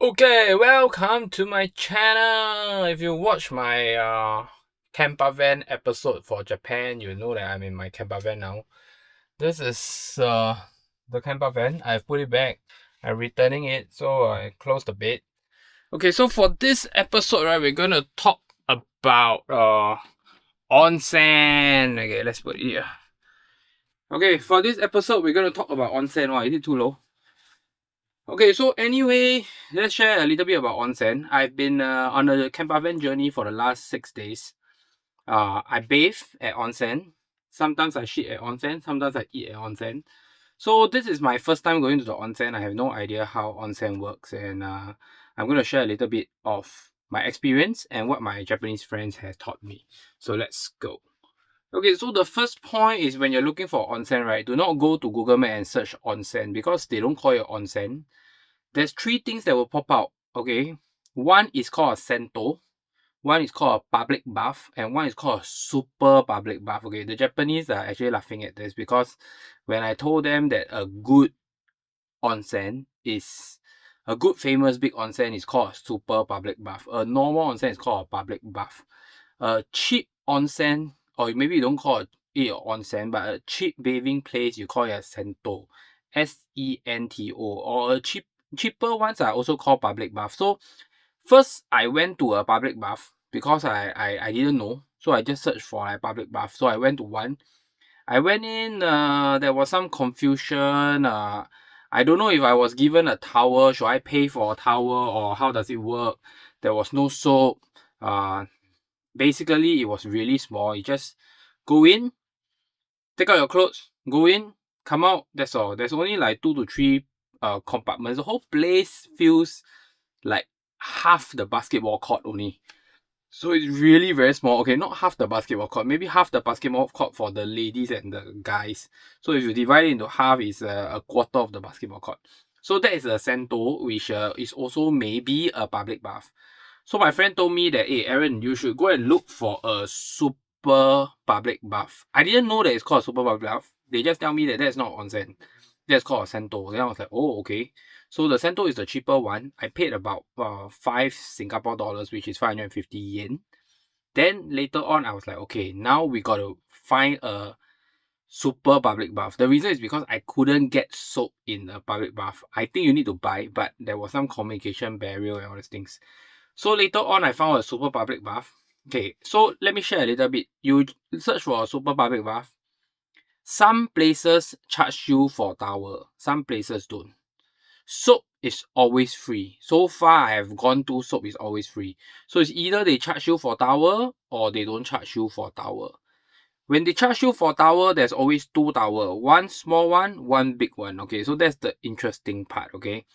Okay, welcome to my channel. If you watch my campervan episode for Japan, you know that I'm in my campervan now. This is the campervan. I've put it back. I'm returning it, so I closed the bed. Okay, so for this episode, right, we're gonna talk about onsen. Okay, let's put it here. Okay, for this episode, we're gonna talk about onsen. Wow, is it too low? Okay, so anyway, let's share a little bit about onsen. I've been on a campervan journey for the last 6 days. I bathe at onsen. Sometimes I shit at onsen. Sometimes I eat at onsen. So this is my first time going to the onsen. I have no idea how onsen works, and I'm going to share a little bit of my experience and what my Japanese friends have taught me. So let's go. Okay, so the first point is when you're looking for onsen, right? Do not go to Google Map and search onsen because they don't call it onsen. There's three things that will pop out. Okay, one is called a Sento, one is called a public bath, and one is called a super public bath. Okay, the Japanese are actually laughing at this because when I told them that a good onsen is a good famous big onsen is called a super public bath, a normal onsen is called a public bath, a cheap onsen, or maybe you don't call it a onsen, but a cheap bathing place you call it a Sento, Sento, or a cheaper ones are also called public bath. So first I went to a public bath because I didn't know, so I just searched for a public bath. So I went to one. I went in, there was some confusion. I don't know if I was given a towel. Should I pay for a towel or how does it work? There was no soap. Basically, it was really small. You just go in, take out your clothes, go in, come out. That's all. There's only like 2 to 3 compartments. The whole place feels like half the basketball court only. So it's really very small. Okay, not half the basketball court, maybe half the basketball court for the ladies and the guys. So if you divide it into half, it's a quarter of the basketball court. So that is a Sento, which is also maybe a public bath. So my friend told me that, hey, Aaron, you should go and look for a super public bath. I didn't know that it's called a super public bath. They just tell me that that's not onsen. That's called a Sento. Then I was like, oh, okay. So the Sento is the cheaper one. I paid about 5 Singapore dollars, which is 550 yen. Then later on, I was like, okay, now we got to find a super public bath. The reason is because I couldn't get soap in a public bath. I think you need to buy, but there was some communication barrier and all these things. So later on, I found a super public bath. Okay, so let me share a little bit. You search for a super public bath. Some places charge you for towel, some places don't. Soap is always free. So far, I have gone to soap is always free. So it's either they charge you for towel or they don't charge you for towel. When they charge you for towel, there's always 2 towel. One small one, one big one. Okay, so that's the interesting part. Okay.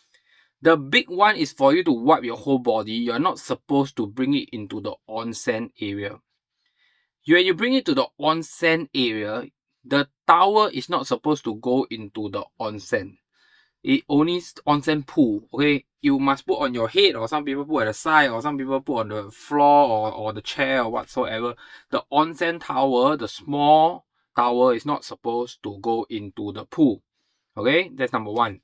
The big one is for you to wipe your whole body. You're not supposed to bring it into the onsen area. When you bring it to the onsen area, the towel is not supposed to go into the onsen. It only onsen pool. Okay, you must put on your head, or some people put at the side, or some people put on the floor or the chair or whatsoever. The onsen towel, the small towel, is not supposed to go into the pool. Okay, that's number one.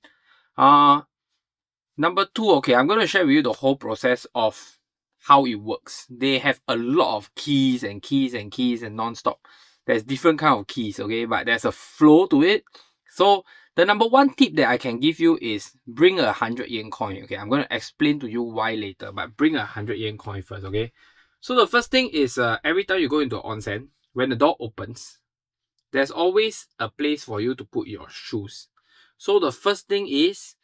Number two, okay, I'm going to share with you the whole process of how it works. They have a lot of keys and keys and keys and non-stop. There's different kind of keys, okay, but there's a flow to it. So the number one tip that I can give you is bring a 100 yen coin. Okay, I'm going to explain to you why later, but bring a 100 yen coin first, okay? So the first thing is every time you go into onsen, when the door opens, there's always a place for you to put your shoes. So the first thing is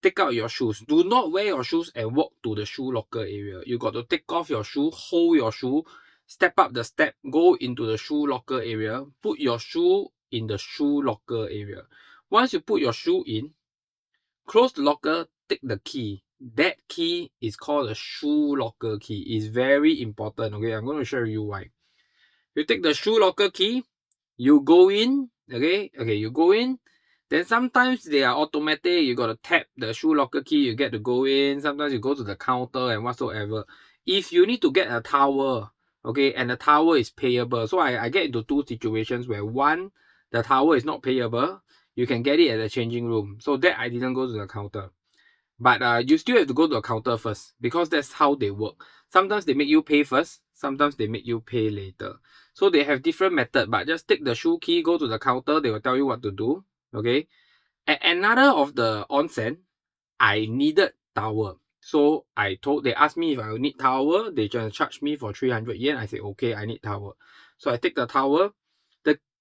take out your shoes. Do not wear your shoes and walk to the shoe locker area. You got to take off your shoe, hold your shoe, step up the step, go into the shoe locker area, put your shoe in the shoe locker area. Once you put your shoe in, close the locker, take the key. That key is called the shoe locker key. It's very important. Okay, I'm going to show you why. You take the shoe locker key, you go in, okay, you go in. Then sometimes they are automatic. You got to tap the shoe locker key, you get to go in. Sometimes you go to the counter and whatsoever. If you need to get a towel, okay, and the towel is payable. So I get into 2 situations where one, the towel is not payable. You can get it at the changing room. So that I didn't go to the counter. But you still have to go to the counter first because that's how they work. Sometimes they make you pay first, sometimes they make you pay later. So they have different method, but just take the shoe key, go to the counter, they will tell you what to do. Okay. At another of the onsen, I needed towel. So they asked me if I would need towel. They just charged me for 300 yen. I said, okay, I need towel. So I take the towel.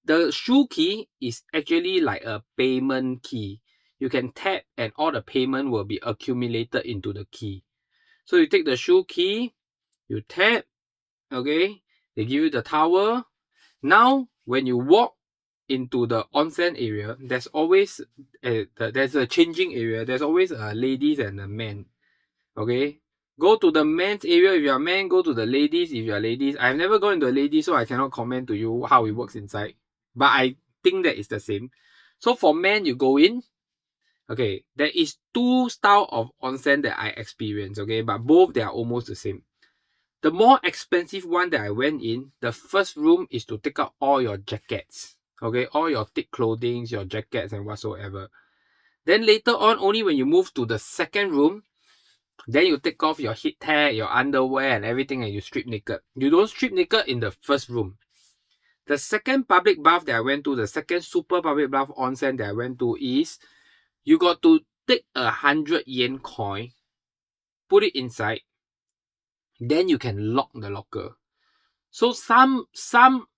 The shoe key is actually like a payment key. You can tap and all the payment will be accumulated into the key. So you take the shoe key, you tap, okay, they give you the towel. Now, when you walk into the onsen area, there's always there's a changing area. There's always a ladies and a men. Okay, go to the men's area if you're a man. Go to the ladies if you're ladies. I've never gone into a lady, so I cannot comment to you how it works inside. But I think that it's the same. So for men, you go in. Okay, there is two style of onsen that I experience. Okay, but both they are almost the same. The more expensive one that I went in, the first room is to take out all your jackets. Okay, all your thick clothing, your jackets and whatsoever. Then later on, only when you move to the second room, then you take off your heat tag, your underwear and everything and you strip naked. You don't strip naked in the first room. The second public bath that I went to, the second super public bath onsen that I went to is, you got to take 100 yen coin, put it inside, then you can lock the locker. So some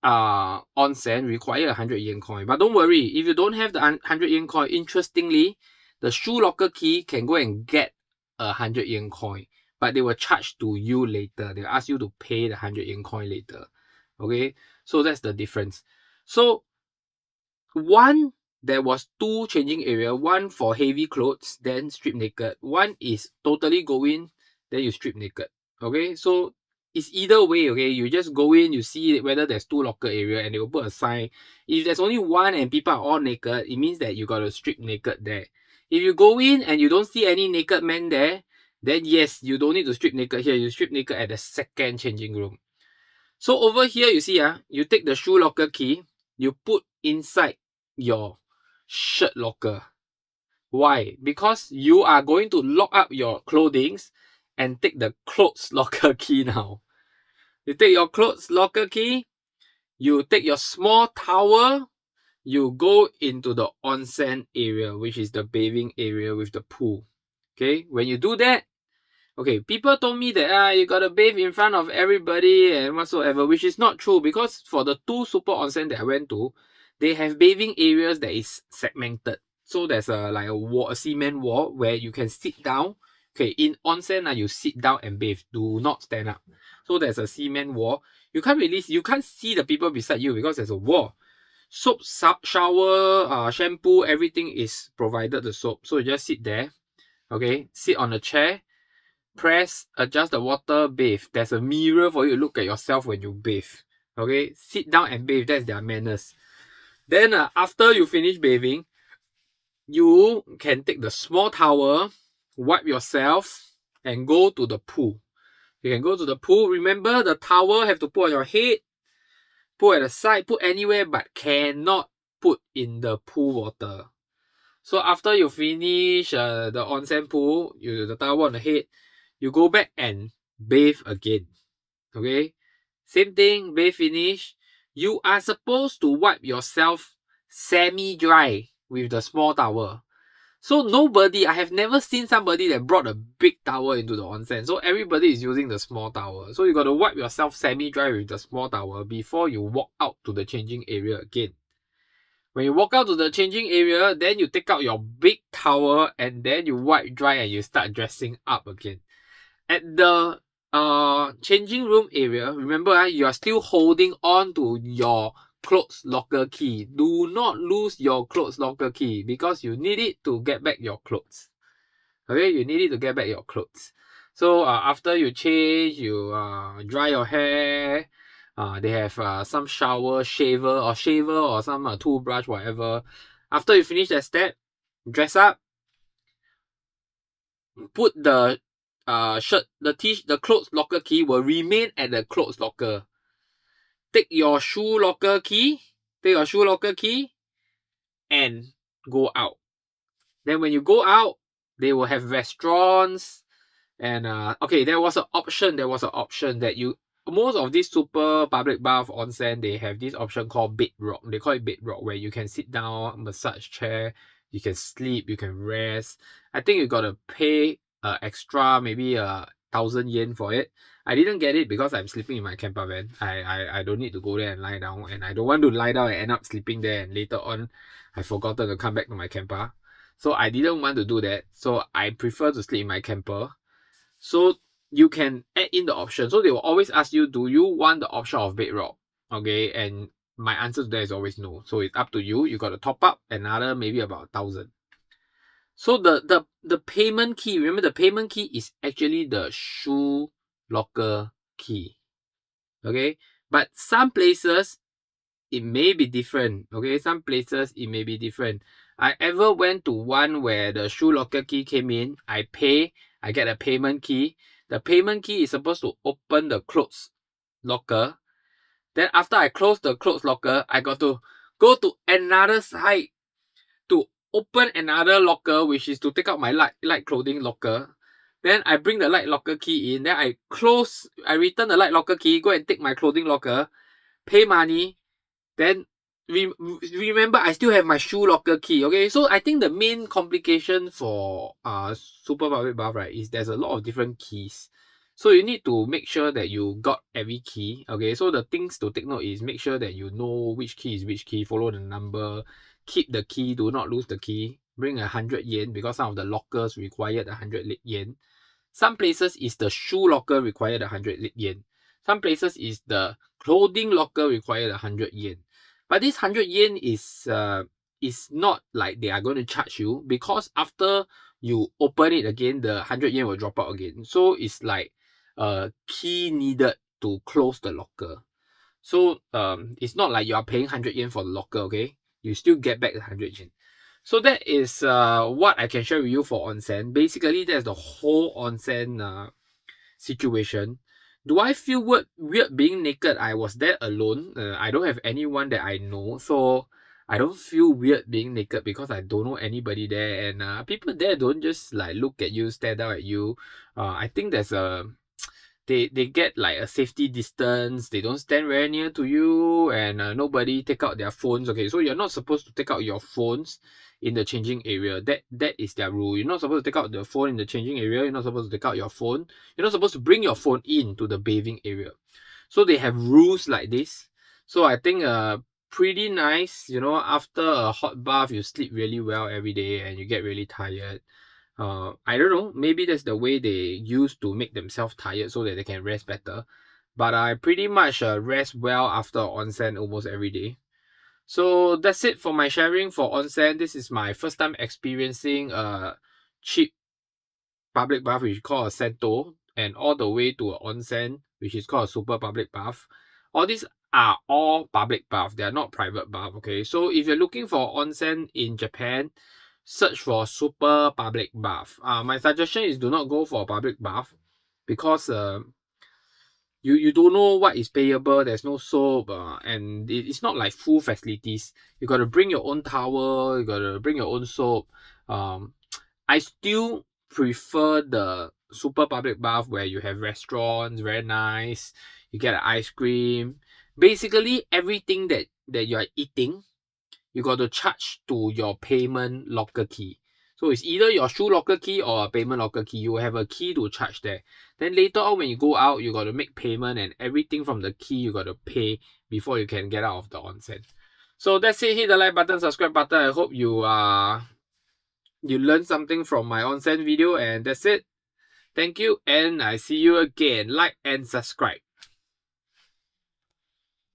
onsen require 100 yen coin. But don't worry, if you don't have the 100 yen coin, interestingly, the shoe locker key can go and get 100 yen coin. But they will charge to you later. They'll ask you to pay the 100 yen coin later. Okay, so that's the difference. So one, there was two changing area. One for heavy clothes, then strip naked. One is totally go in, then you strip naked. Okay, so it's either way. Okay, you just go in, you see whether there's two locker area, and they will put a sign. If there's only one and people are all naked, it means that you got to strip naked there. If you go in and you don't see any naked men there, then yes, you don't need to strip naked here. You strip naked at the second changing room. So over here, you see, you take the shoe locker key, you put inside your shirt locker. Why? Because you are going to lock up your clothing and take the clothes locker key now. You take your clothes locker key, you take your small towel, you go into the onsen area, which is the bathing area with the pool. Okay, when you do that, okay, people told me that you gotta bathe in front of everybody and whatsoever, which is not true because for the two super onsen that I went to, they have bathing areas that is segmented. So there's like a wall, a cement wall where you can sit down. Okay, in onsen, you sit down and bathe. Do not stand up. So there's a cement wall. You can't see the people beside you because there's a wall. Soap, shower, shampoo, everything is provided the soap. So you just sit there. Okay, sit on a chair. Press, adjust the water, bathe. There's a mirror for you to look at yourself when you bathe. Okay, sit down and bathe. That's their manners. Then after you finish bathing, you can take the small towel, wipe yourself, and go to the pool. You can go to the pool. Remember, the towel have to put on your head, put at the side, put anywhere, but cannot put in the pool water. So after you finish the onsen pool, the towel on the head, you go back and bathe again. Okay, same thing, bathe finish. You are supposed to wipe yourself semi-dry with the small towel. So I have never seen somebody that brought a big towel into the onsen. So everybody is using the small towel. So you got to wipe yourself semi-dry with the small towel before you walk out to the changing area again. When you walk out to the changing area, then you take out your big towel and then you wipe dry and you start dressing up again. At the changing room area, remember you are still holding on to your clothes locker key. Do not lose your clothes locker key because you need it to get back your clothes. Okay, you need it to get back your clothes. So after you change, you dry your hair. They have some shaver or some toothbrush, whatever. After you finish that step, dress up. Put the shirt, the clothes locker key will remain at the clothes locker. Take your shoe locker key, and go out. Then when you go out, they will have restaurants. And okay, there was an option that you, most of these super public bath onsen, they have this option called bedrock. They call it bedrock, where you can sit down, massage chair, you can sleep, you can rest. I think you gotta pay extra, maybe 1,000 yen for it. I didn't get it because I'm sleeping in my camper van. I don't need to go there and lie down, and I don't want to lie down and end up sleeping there, and later on I forgotten to come back to my camper. So I didn't want to do that. So I prefer to sleep in my camper. So you can add in the option. So they will always ask you, do you want the option of bedrock? Okay, and my answer to that is always no. So it's up to you. You got to top up another maybe about 1,000. So the payment key, remember the payment key is actually the shoe locker key. Okay, but some places it may be different. Okay, some places it may be different. I ever went to one where the shoe locker key came in, I pay, I get a payment key. The payment key is supposed to open the clothes locker. Then after I close the clothes locker, I got to go to another side to open another locker, which is to take out my light clothing locker. Then I bring the light locker key in. Then I return the light locker key, go and take my clothing locker, pay money. Then remember, I still have my shoe locker key. Okay, so I think the main complication for super public bath, right, is there's a lot of different keys. So you need to make sure that you got every key. Okay, so the things to take note is make sure that you know which key is which key, follow the number, keep the key, do not lose the key. Bring 100 yen because some of the lockers required 100 yen. Some places is the shoe locker required 100 yen. Some places is the clothing locker required 100 yen. But this 100 yen is not like they are going to charge you, because after you open it again, the 100 yen will drop out again. So it's like a key needed to close the locker. So it's not like you are paying 100 yen for the locker, okay? You still get back the 100 yen. So that is what I can share with you for onsen. Basically, that's the whole onsen situation. Do I feel weird being naked? I was there alone. I don't have anyone that I know, so I don't feel weird being naked because I don't know anybody there, and people there don't just like look at you, stare down at you. I think there's a they get like a safety distance. They don't stand very near to you, and nobody take out their phones. Okay, so you're not supposed to take out your phones in the changing area. That is their rule. You're not supposed to take out the phone in the changing area. You're not supposed to take out your phone. You're not supposed to bring your phone into the bathing area. So they have rules like this. So I think pretty nice. You know, after a hot bath, you sleep really well every day and you get really tired. I don't know, maybe that's the way they use to make themselves tired so that they can rest better. But I pretty much rest well after onsen almost every day. So that's it for my sharing for onsen. This is my first time experiencing a cheap public bath, which is called a Sento, and all the way to an onsen, which is called a super public bath. All these are all public bath. They are not private bath. Okay, so if you're looking for onsen in Japan, search for super public bath. My suggestion is do not go for a public bath because you don't know what is payable. There's no soap, and it's not like full facilities. You got to bring your own towel. You got to bring your own soap. I still prefer the super public bath where you have restaurants, very nice. You get an ice cream. Basically, everything that you are eating, you got to charge to your payment locker key. So it's either your shoe locker key or a payment locker key. You have a key to charge there. Then later on when you go out, you got to make payment, and everything from the key you got to pay before you can get out of the onsen. So that's it. Hit the like button, subscribe button. I hope you learned something from my onsen video, and that's it. Thank you, and I see you again. Like and subscribe.